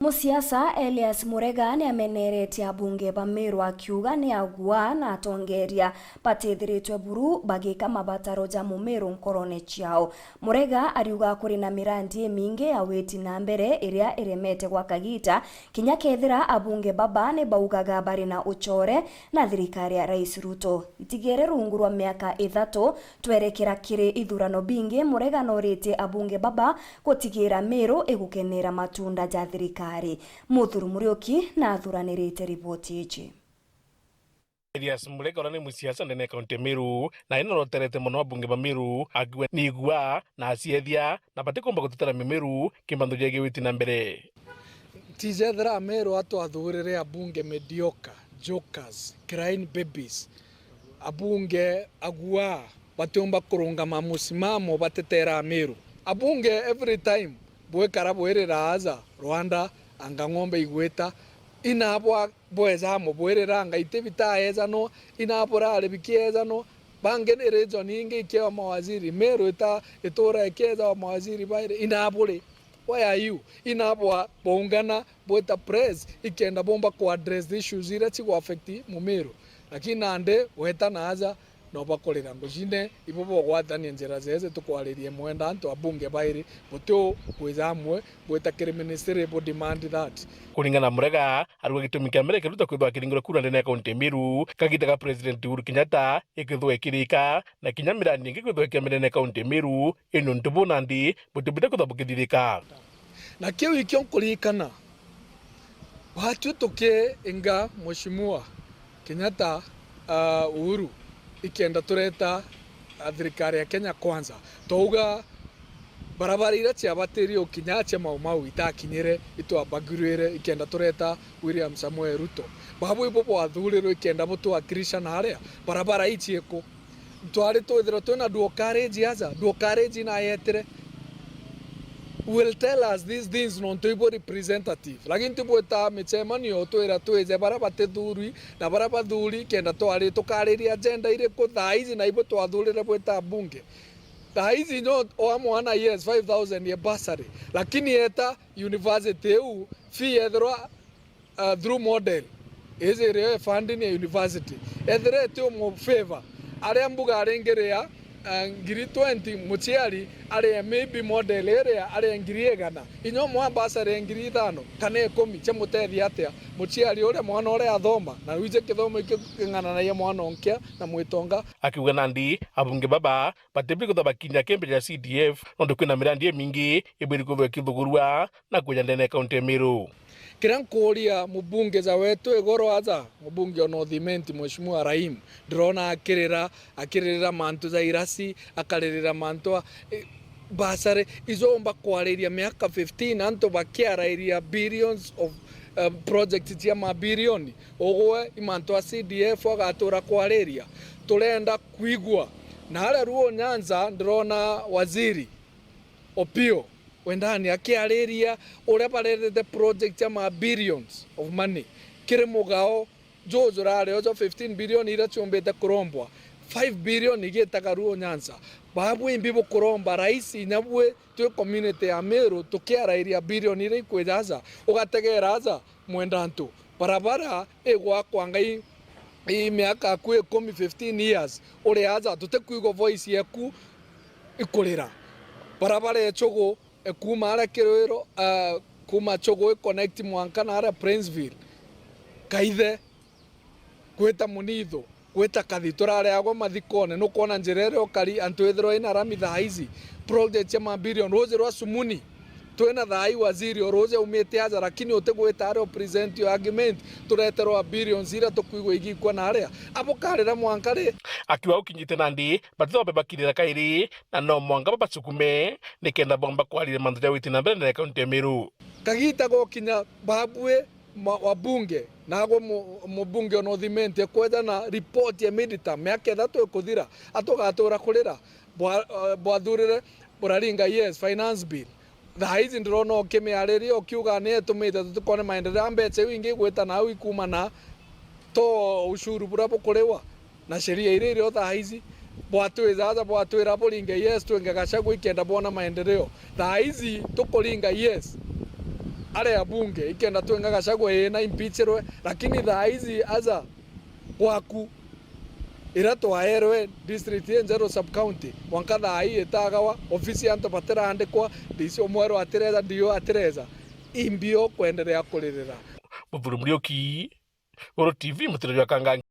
Musiasa Elias Murega ni ameneretie abunge ba Meru akiuga ni agua na atongeria batithiritwe buru bagika mabataro ja Mumeru nkorone ciao. Murega ariuga kuri na mirandi mingi ya witi na mbere iria iremete gwa kagita kinya kethira abunge baba ni baugaga bari na uchore na thirikari ya Rais Ruto. Itigere rungu rwa miaka 3 twerekera kiri ithurano bingi. Murega norite abunge baba gutigira Meru igukenera matunda ja thirikari. Muthuru Murioki na athuranirite ripoti ici. Elias Murega ni musiasa ndene kaunti Meru na inoroterete muno abunge ba Meru agwe ni igua na asiethia na batikomba gututara Meru kimbando jege witi na mbere. Tizethera Meru atwathurire abunge mediocre, jokers, crying babies. Abunge agua batiomba kurungama musimamo batetera Meru. Abunge every time bwe karabwerera aza Rwanda anga ng'ombe igweta inabwa bweza mo bwerera anga itebita ezano inabora alibikiezano bangene region inge ikiwa mawaziri Meru itora ekeza mawaziri baire inabule. Why are you inabwa bongana bweta press ikenda bomba ku address the issues ira ci affect mu Meru lakini ande weta naza no bakolera ngojine ibobo gwathania njira zeze tukwaririe mwenda antu abunge bairi butyo kwizamwe bwetakire ministry bo demand that kulingana Murega aruga gitumi kia mbere kiruta kwithwa kiringiro kura ndene kaunti Meru kagitaga president Uhuru Kenyatta ikithwa ikirika na kinya mirandi ingi kwithwa kia ndene kaunti Meru ino ntubona ndi butubita kwithwa bukithirika na kiu ikyo nkurikana watu toke inga mheshimiwa Kenyatta Uhuru ikenda tureta thirikari ya Kenya kwanza touga barabara ira cia bateri okinya cia mau itakinyire itwabagirire ikenda tureta William Samuel Ruto babu ipopo athuriro ikenda butu akirisha na haria barabara ichieko twari twithira twina dual carriage na yetere will tell us these things non to representative lakini tubota michemanio twira tweze barabate thuri na barabathuri kenda twari tukariria agenda ire ko thaizi na ibo twathurire bweta bunge thaizi no o mwana yes 5000 ya basari lakini eta university u fee ethra through model is a funding ya university ethre to mo favor aria mbuga arengerea ngiri 20 muchiari ari maybe model area ari ngiri egana inyo mwa basare ngiri 5 kana 10 cha mutethi atia muchiari ore mwana ore athoma na wije kithomo ikingana na ye mwana onkia na mwitonga akiuga nandi abunge baba batebi kuthabakinya kembe ya CDF ondo kwina mirandi mingi ibiri kuthwe kithugurua na kuja ndene kaunti Meru kiran koria mubunge za wetu egoro aza mubunge ono thimenti mheshimiwa Rahim drona akirira mantu za irasi akarira mantu basare izomba kwariria miaka 15 anto bakiarairia billions of projects cia mabilioni ogwe imantu a CDF agatura kwariria turenda kuigwa na hara ruo Nyanza drona waziri Opio wendani akiariria uria barete project ya billions of money kire mugao jojo rare ojo 15 billion ira chombete kurombwa 5 billion igetaga ruo Nyanza babu imbibo kuromba rais nyabwe tu community ya Meru tukiarairia billion ira ikwejaza ugategeraza mwendantu barabara egwa kwangai miaka ku 15 years uri aza tutekuigo voice yaku ikurira barabara echogo kuma ara kirwiro kuma chogo connect mwanka na ara Princeville kaithe kweta munitho kweta kathitora ari agwa mathikone no kona njirere okari antwethero ina rami thaizi project ya mabilion roze rwa sumuni twena thai waziri roze umete aza lakini utegweta ari present your argument turetero billions ira tukuigwa igikwa na aria abokarira mwankare akiwa ukinyite nandi batho babakirira kairi na no mwanga babacukume nikenda bomba kwalire mandu ja witi na mbere na kaunti Meru kagita gokinya babwe wabunge nago mubunge ono thimente kwetha na report ya midterm miaka 3 ikuthira atogatura kurira bwathurire buraringa yes finance bill thaizi ndirona okimiariri okiuga ni etumite tutikone maendeleo mbeche wingi gweta nawe ikuma na to ushuru burapo kurewa na sheria ire ro thaizi bwatwizaza bwatwira buringa yes twenga gachagu ikenda bona maendeleo thaizi tukuringa yes are abunge ikenda twenga Gachagua ena impeachirwe lakini thaa hizi aza waku irato aerwe district yenjero sub county wankatha ai etagawa ofisi anto patera andikwa dicio mwero atereza dio atereza imbio kuendelea kulirira Muthuri Muriuki, Oro TV, Mutiriri wa Kangangi.